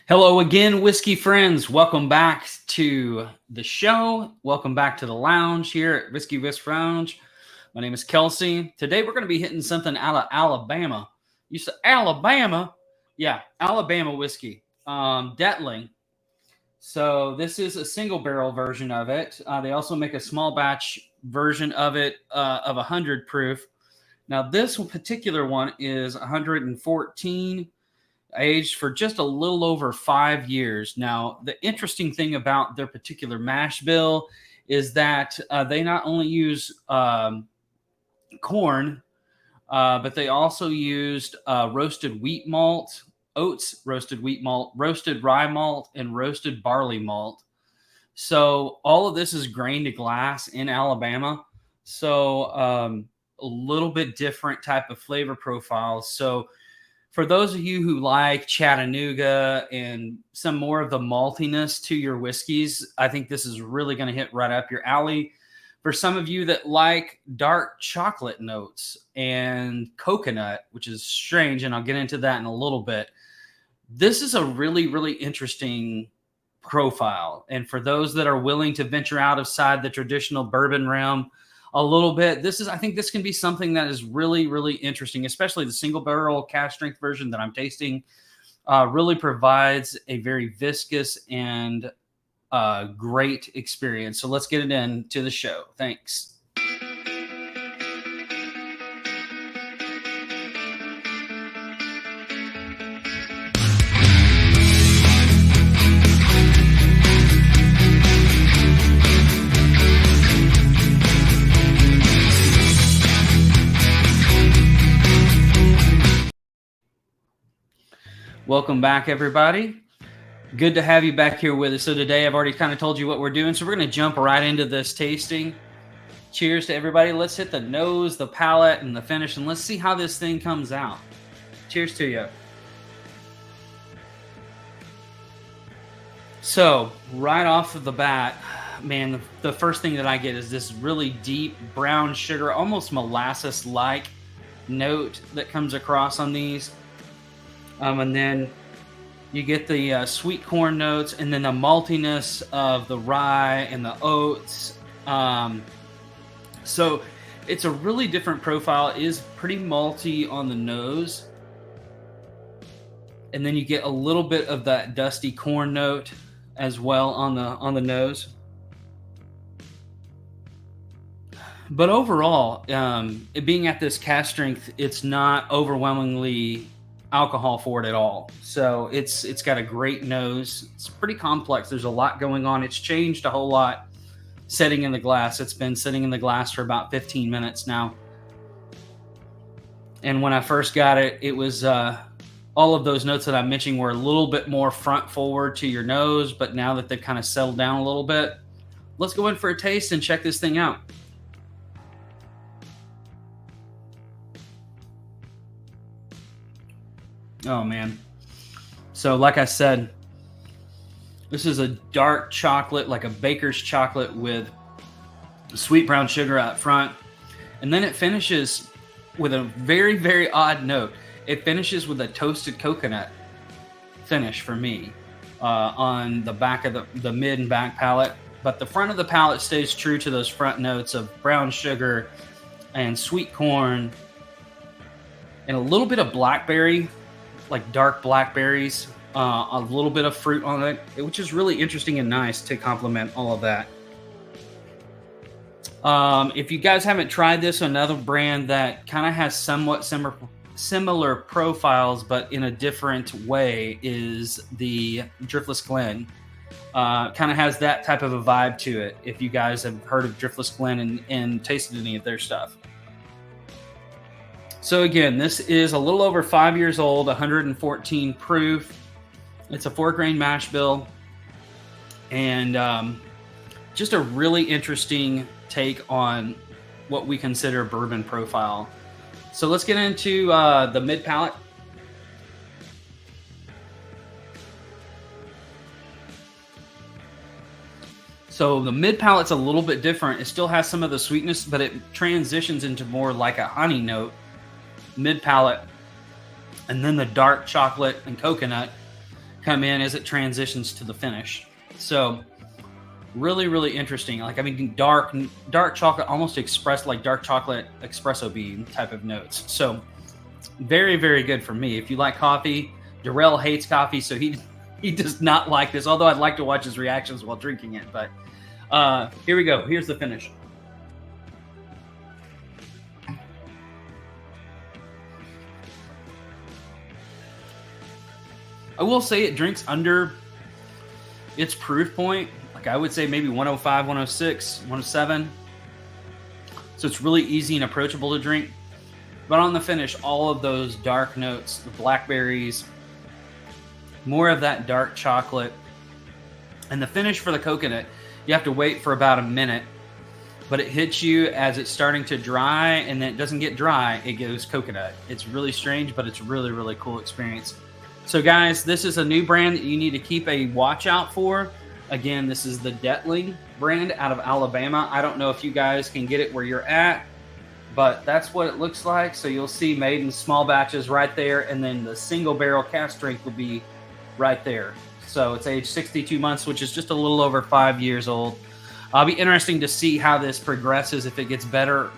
Hello again, whiskey friends. Welcome back to the show. Welcome back to the lounge here at Whiskey Whisk Lounge. My name is Kelsey. Today we're going to be hitting something out of Alabama. You said Alabama? Yeah, Alabama whiskey. Dettling. So this is a single barrel version of it. They also make a small batch version of it of 100 proof. Now this particular one is 114, aged for just a little over 5 years. Now, the interesting thing about their particular mash bill is that they not only use corn, but they also used roasted wheat malt, oats roasted wheat malt, roasted rye malt, and roasted barley malt. So all of this is grain to glass in Alabama. So a little bit different type of flavor profile. So for those of you who like Chattanooga and some more of the maltiness to your whiskeys, I think this is really going to hit right up your alley. For some of you that like dark chocolate notes and coconut, which is strange, and I'll get into that in a little bit, this is a really, really interesting profile. And for those that are willing to venture outside the traditional bourbon realm a little bit, I think this can be something that is really, really interesting, especially the single barrel cask strength version that I'm tasting. Really provides a very viscous and great experience. So let's get it into the show. Thanks. Welcome back, everybody. Good to have you back here with us. So today I've already kind of told you what we're doing. So we're going to jump right into this tasting. Cheers to everybody. Let's hit the nose, the palate, and the finish, and let's see how this thing comes out. Cheers to you. So right off of the bat, man, the first thing that I get is this really deep brown sugar, almost molasses-like note that comes across on these. And then you get the sweet corn notes, and then the maltiness of the rye and the oats. So it's a really different profile. It is pretty malty on the nose. And then you get a little bit of that dusty corn note as well on the nose. But overall, it being at this cask strength, it's not overwhelmingly alcohol for it at all. So it's got a great nose. It's pretty complex. There's a lot going on. It's changed a whole lot sitting in the glass. It's been sitting in the glass for about 15 minutes now. And when I first got it, it was all of those notes that I mentioned were a little bit more front forward to your nose, but now that they've kind of settled down a little bit, let's go in for a taste and check this thing out. Oh, man. So like I said, this is a dark chocolate, like a baker's chocolate with sweet brown sugar out front. And then it finishes with a very, very odd note. It finishes with a toasted coconut finish for me on the back of the mid and back palate. But the front of the palate stays true to those front notes of brown sugar and sweet corn and a little bit of blackberry, like dark blackberries, a little bit of fruit on it, which is really interesting and nice to complement all of that. If you guys haven't tried this, another brand that kind of has somewhat similar profiles, but in a different way, is the Driftless Glen. Kind of has that type of a vibe to it. If you guys have heard of Driftless Glen and tasted any of their stuff. So again, this is a little over 5 years old, 114 proof. It's a 4-grain mash bill, and just a really interesting take on what we consider bourbon profile. So let's get into the mid palate. So the mid palate's a little bit different. It still has some of the sweetness, but it transitions into more like a honey note mid palate, and then the dark chocolate and coconut come in as it transitions to the finish. So really, really interesting. Like, I mean, dark chocolate, almost expressed like dark chocolate espresso bean type of notes. So very, very good for me. If you like coffee, Darrell hates coffee, so he does not like this, although I'd like to watch his reactions while drinking it. But here we go. Here's the finish. I will say it drinks under its proof point. Like, I would say maybe 105, 106, 107. So it's really easy and approachable to drink. But on the finish, all of those dark notes, the blackberries, more of that dark chocolate. And the finish for the coconut, you have to wait for about a minute. But it hits you as it's starting to dry, and then it doesn't get dry, it goes coconut. It's really strange, but it's really, really cool experience. So guys, this is a new brand that you need to keep a watch out for. Again, this is the Dettling brand out of Alabama. I don't know if you guys can get it where you're at, but that's what it looks like. So you'll see made in small batches right there, and then the single barrel cask strength will be right there. So it's aged 62 months, which is just a little over 5 years old. It'll be interesting to see how this progresses, if it gets better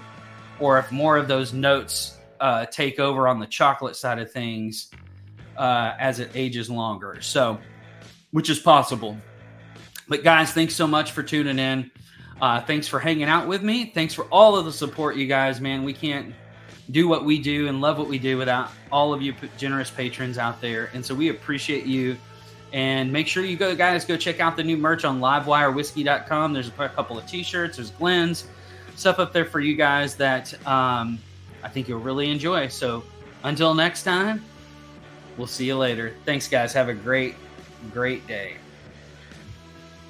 or if more of those notes take over on the chocolate side of things as it ages longer. So, which is possible. But guys, thanks so much for tuning in. Thanks for hanging out with me. Thanks for all of the support, you guys, man. We can't do what we do and love what we do without all of you generous patrons out there. And so we appreciate you. And make sure you guys go check out the new merch on livewirewhiskey.com. There's a couple of t-shirts, there's Glenn's, stuff up there for you guys that I think you'll really enjoy. So until next time, we'll see you later. Thanks, guys. Have a great, great day.